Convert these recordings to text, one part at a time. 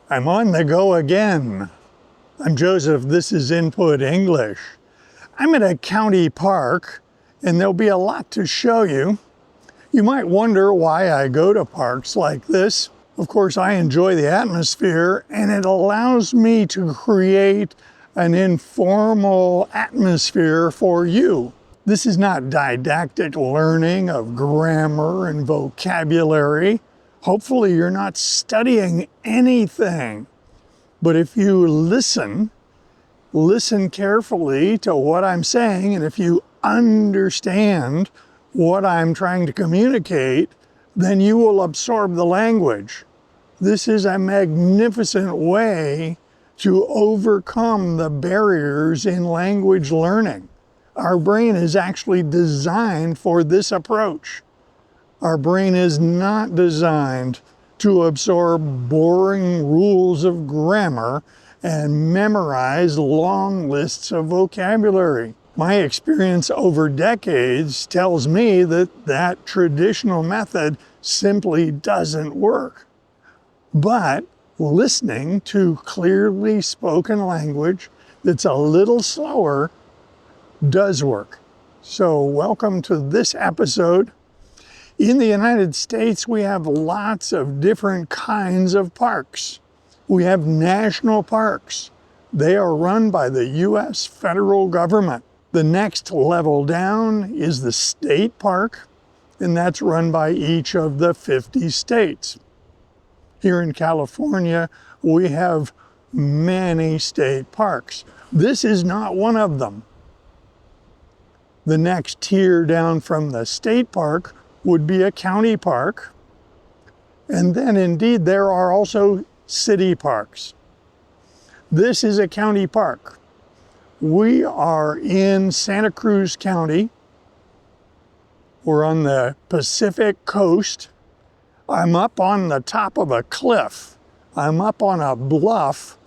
I'm on the go again. I'm Joseph, this is Input English. I'm at a county park and there'll be a lot to show you. You might wonder why I go to parks like this. Of course, I enjoy the atmosphere and it allows me to create an informal atmosphere for you. This is not didactic learning of grammar and vocabulary. Hopefully you're not studying anything. But if you listen carefully to what I'm saying, and if you understand what I'm trying to communicate, then you will absorb the language. This is a magnificent way to overcome the barriers in language learning. Our brain is actually designed for this approach. Our brain is not designed to absorb boring rules of grammar and memorize long lists of vocabulary. My experience over decades tells me that that traditional method simply doesn't work. But listening to clearly spoken language that's a little slower does work. So welcome to this episode. In the United States, we have lots of different kinds of parks. We have national parks. They are run by the U.S. federal government. The next level down is the state park, and that's run by each of the 50 states. Here in California, we have many state parks. This is not one of them. The next tier down from the state park would be a county park. And then indeed there are also city parks. This is a county park. We are in Santa Cruz County. We're on the Pacific coast. I'm up on the top of a cliff. I'm up on a bluff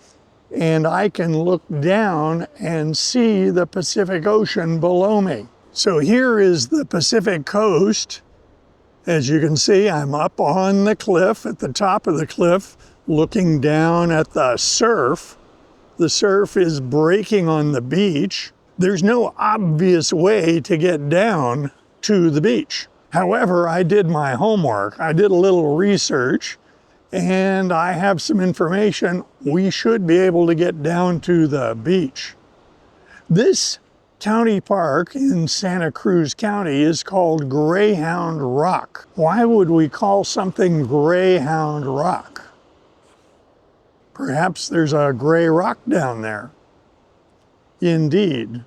and I can look down and see the Pacific Ocean below me. So here is the Pacific coast. As you can see, I'm up on the cliff, at the top of the cliff, looking down at the surf. The surf is breaking on the beach. There's no obvious way to get down to the beach. However, I did my homework. I did a little research, and I have some information. We should be able to get down to the beach. This county park in Santa Cruz County is called Greyhound Rock. Why would we call something Greyhound Rock? Perhaps there's a gray rock down there. Indeed.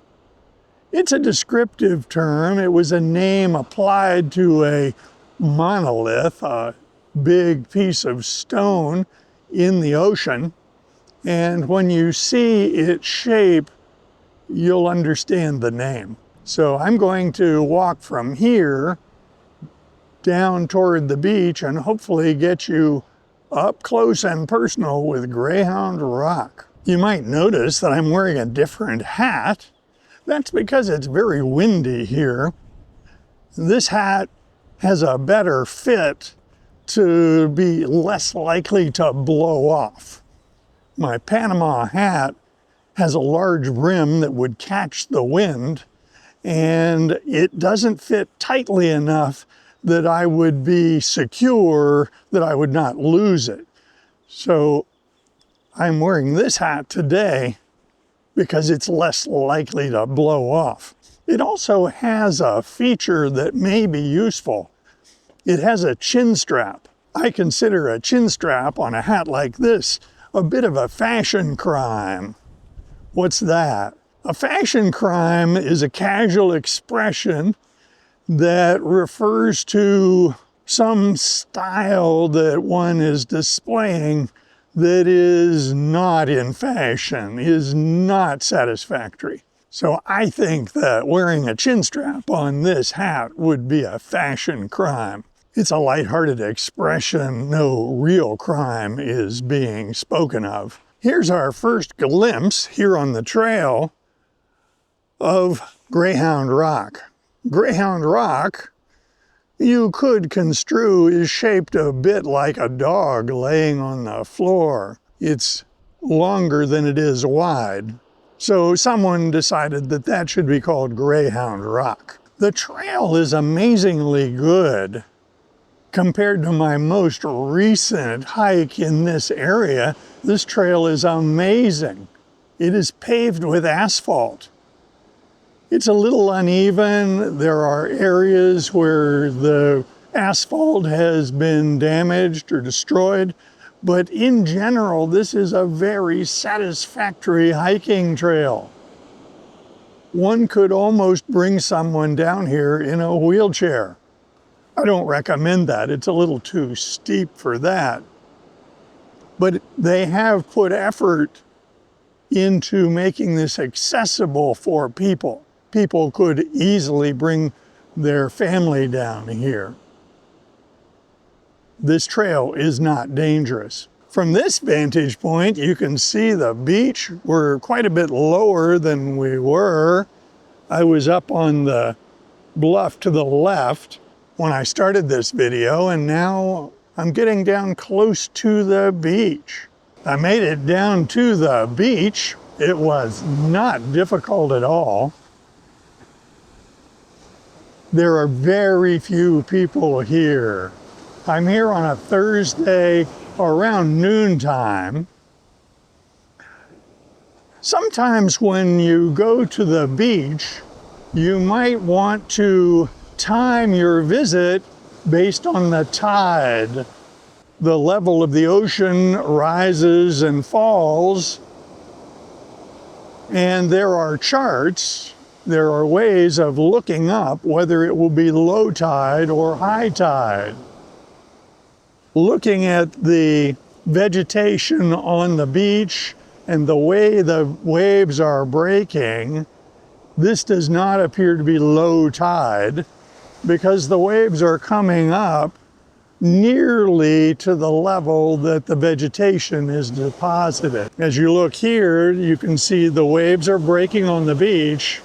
It's a descriptive term. It was a name applied to a monolith, a big piece of stone in the ocean. And when you see its shape, you'll understand the name. So I'm going to walk from here down toward the beach and hopefully get you up close and personal with Greyhound Rock. You might notice that I'm wearing a different hat. That's because it's very windy here. This hat has a better fit to be less likely to blow off. My Panama hat has a large brim that would catch the wind, and it doesn't fit tightly enough that I would be secure, that I would not lose it. So I'm wearing this hat today because it's less likely to blow off. It also has a feature that may be useful. It has a chin strap. I consider a chin strap on a hat like this a bit of a fashion crime. What's that? A fashion crime is a casual expression that refers to some style that one is displaying that is not in fashion, is not satisfactory. So I think that wearing a chin strap on this hat would be a fashion crime. It's a lighthearted expression. No real crime is being spoken of. Here's our first glimpse here on the trail of Greyhound Rock. Greyhound Rock, you could construe, is shaped a bit like a dog laying on the floor. it's longer than it is wide. So someone decided that that should be called Greyhound Rock. The trail is amazingly good. Compared to my most recent hike in this area, this trail is amazing. It is paved with asphalt. It's a little uneven. There are areas where the asphalt has been damaged or destroyed, but in general, this is a very satisfactory hiking trail. One could almost bring someone down here in a wheelchair. I don't recommend that. It's a little too steep for that. But they have put effort into making this accessible for people. People could easily bring their family down here. This trail is not dangerous. From this vantage point, you can see the beach. We're quite a bit lower than we were. I was up on the bluff to the left when I started this video, and now I'm getting down close to the beach. I made it down to the beach. It was not difficult at all. There are very few people here. I'm here on a Thursday around noontime. Sometimes when you go to the beach, you might want to time your visit based on the tide. The level of the ocean rises and falls, and there are charts. There are ways of looking up whether it will be low tide or high tide. Looking at the vegetation on the beach and the way the waves are breaking, this does not appear to be low tide because the waves are coming up nearly to the level that the vegetation is deposited. As you look here, you can see the waves are breaking on the beach,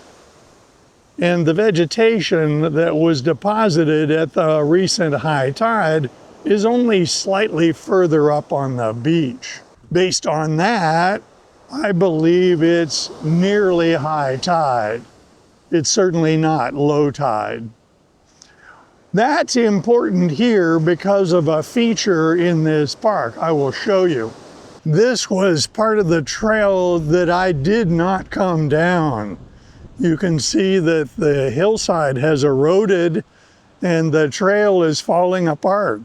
and the vegetation that was deposited at the recent high tide is only slightly further up on the beach. Based on that, I believe it's nearly high tide. It's certainly not low tide. That's important here because of a feature in this park. I will show you. This was part of the trail that I did not come down. You can see that the hillside has eroded and the trail is falling apart.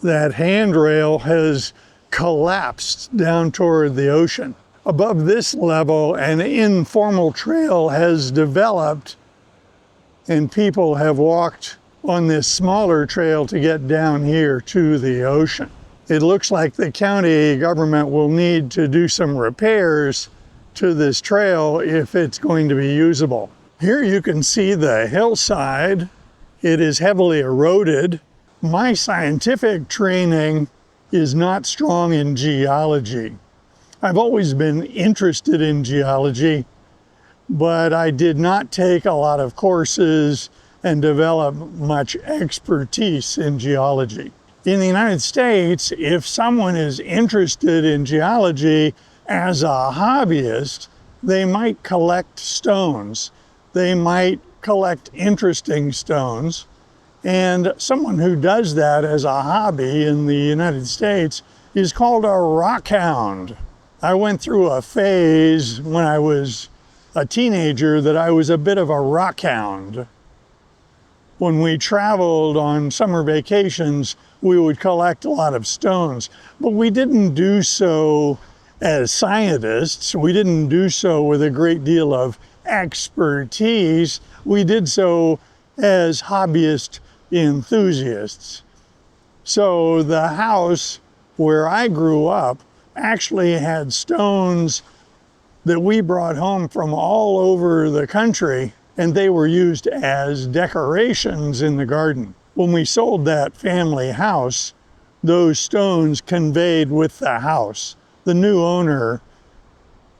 That handrail has collapsed down toward the ocean. Above this level, an informal trail has developed, and people have walked on this smaller trail to get down here to the ocean. It looks like the county government will need to do some repairs to this trail if it's going to be usable. Here you can see the hillside. It is heavily eroded. My scientific training is not strong in geology. I've always been interested in geology, but I did not take a lot of courses and develop much expertise in geology. In the United States, if someone is interested in geology as a hobbyist, they might collect stones. They might collect interesting stones. And someone who does that as a hobby in the United States is called a rockhound. I went through a phase when I was a teenager that I was a bit of a rockhound. When we traveled on summer vacations, we would collect a lot of stones, but we didn't do so as scientists. We didn't do so with a great deal of expertise. We did so as hobbyist enthusiasts. So the house where I grew up actually had stones that we brought home from all over the country, and they were used as decorations in the garden. When we sold that family house, those stones conveyed with the house. The new owner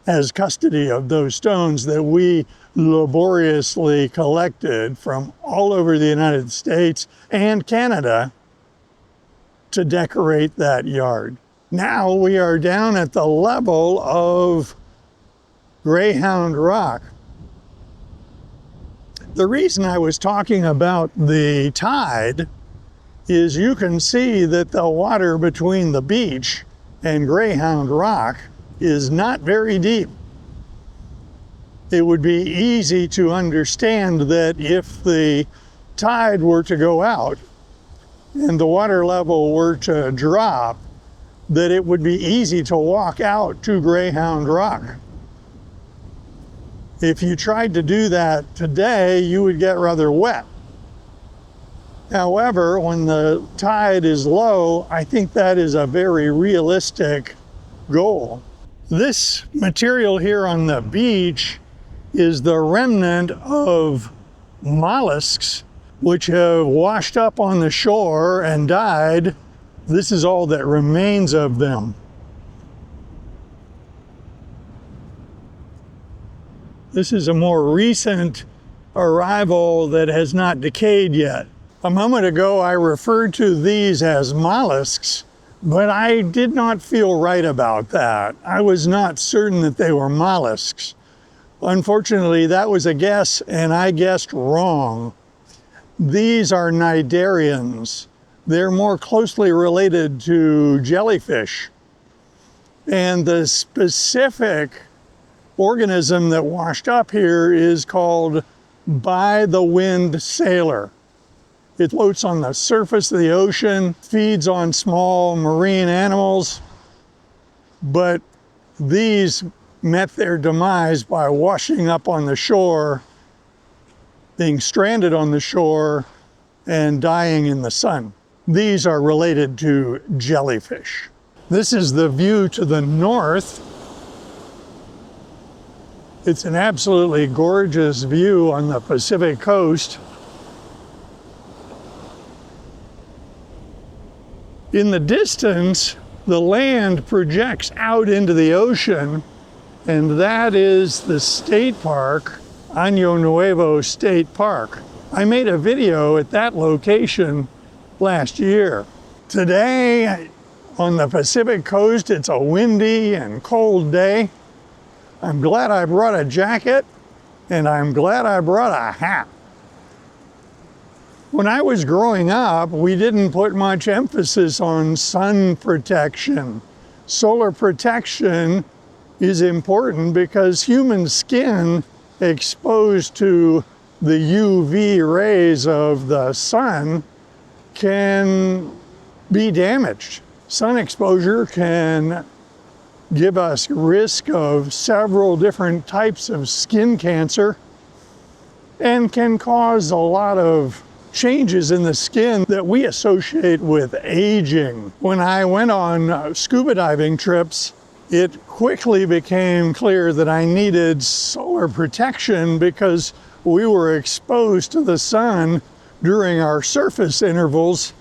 has custody of those stones that we laboriously collected from all over the United States and Canada to decorate that yard. Now we are down at the level of Greyhound Rock. The reason I was talking about the tide is you can see that the water between the beach and Greyhound Rock is not very deep. It would be easy to understand that if the tide were to go out and the water level were to drop, that it would be easy to walk out to Greyhound Rock. If you tried to do that today, you would get rather wet. However, when the tide is low, I think that is a very realistic goal. This material here on the beach is the remnant of mollusks which have washed up on the shore and died. This is all that remains of them. This is a more recent arrival that has not decayed yet. A moment ago, I referred to these as mollusks, but I did not feel right about that. I was not certain that they were mollusks. Unfortunately, that was a guess, and I guessed wrong. These are cnidarians. They're more closely related to jellyfish. And the specific organism that washed up here is called by-the-wind sailor. It floats on the surface of the ocean, feeds on small marine animals, but these met their demise by washing up on the shore, being stranded on the shore, and dying in the sun. These are related to jellyfish. This is the view to the north. It's an absolutely gorgeous view on the Pacific coast. In the distance, the land projects out into the ocean, and that is the state park, Año Nuevo State Park. I made a video at that location last year. Today, on the Pacific coast, it's a windy and cold day. I'm glad I brought a jacket, and I'm glad I brought a hat. When I was growing up, we didn't put much emphasis on sun protection. Solar protection is important because human skin exposed to the UV rays of the sun can be damaged. Sun exposure can give us risk of several different types of skin cancer and can cause a lot of changes in the skin that we associate with aging. When I went on scuba diving trips, it quickly became clear that I needed solar protection because we were exposed to the sun during our surface intervals,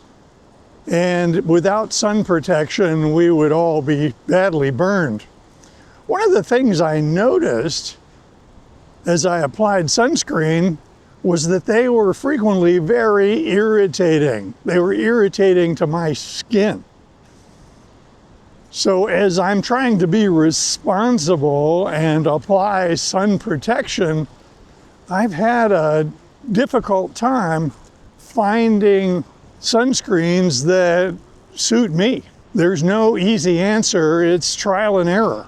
and without sun protection, we would all be badly burned. One of the things I noticed as I applied sunscreen was that they were frequently very irritating. They were irritating to my skin. So as I'm trying to be responsible and apply sun protection, I've had a difficult time finding sunscreens that suit me. There's no easy answer, it's trial and error.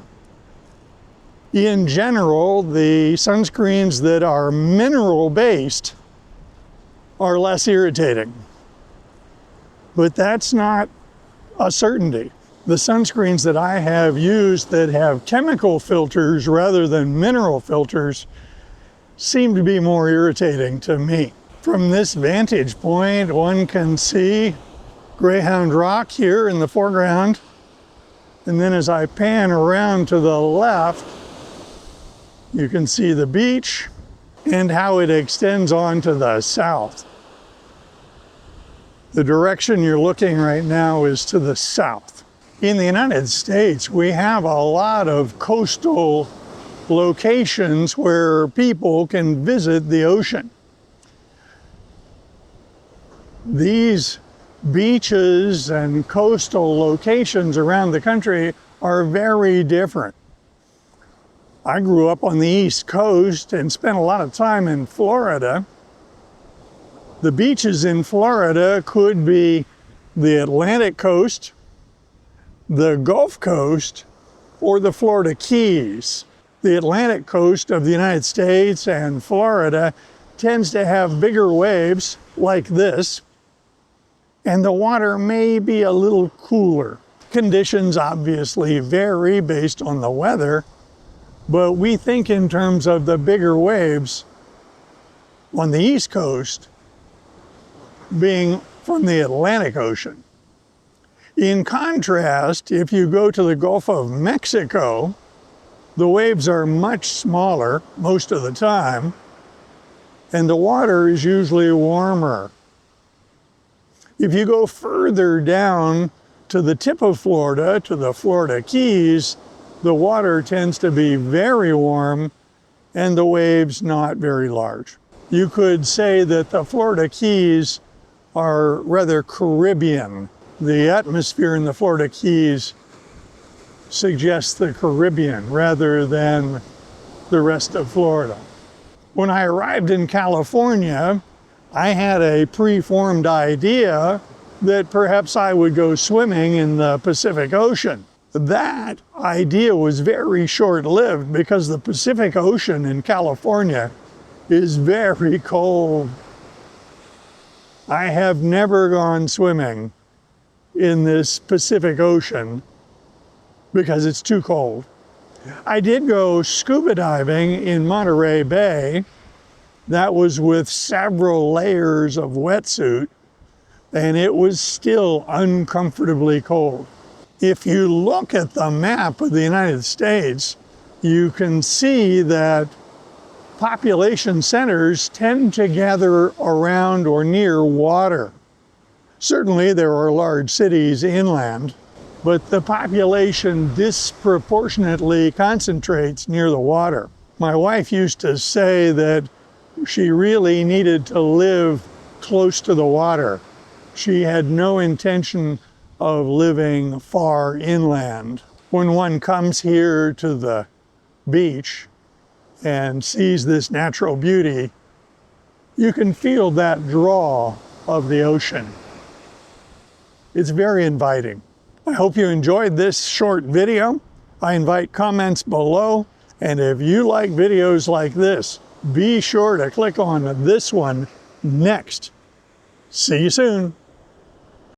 In general, the sunscreens that are mineral-based are less irritating, but that's not a certainty. The sunscreens that I have used that have chemical filters rather than mineral filters seem to be more irritating to me. From this vantage point, one can see Greyhound Rock here in the foreground, and then as I pan around to the left, you can see the beach and how it extends on to the south. The direction you're looking right now is to the south. In the United States, we have a lot of coastal locations where people can visit the ocean. These beaches and coastal locations around the country are very different. I grew up on the East Coast and spent a lot of time in Florida. The beaches in Florida could be the Atlantic coast, the Gulf Coast, or the Florida Keys. The Atlantic coast of the United States and Florida tends to have bigger waves like this, and the water may be a little cooler. Conditions obviously vary based on the weather, but we think in terms of the bigger waves on the East Coast being from the Atlantic Ocean. In contrast, if you go to the Gulf of Mexico, the waves are much smaller most of the time, and the water is usually warmer. If you go further down to the tip of Florida, to the Florida Keys, the water tends to be very warm and the waves not very large. You could say that the Florida Keys are rather Caribbean. The atmosphere in the Florida Keys suggests the Caribbean rather than the rest of Florida. When I arrived in California, I had a preformed idea that perhaps I would go swimming in the Pacific Ocean. That idea was very short-lived because the Pacific Ocean in California is very cold. I have never gone swimming in this Pacific Ocean because it's too cold. I did go scuba diving in Monterey Bay. That was with several layers of wetsuit, and it was still uncomfortably cold. If you look at the map of the United States, you can see that population centers tend to gather around or near water. Certainly there are large cities inland, but the population disproportionately concentrates near the water. My wife used to say that she really needed to live close to the water. She had no intention of living far inland. When one comes here to the beach and sees this natural beauty, you can feel that draw of the ocean. It's very inviting. I hope you enjoyed this short video. I invite comments below, and if you like videos like this, be sure to click on this one next. See you soon.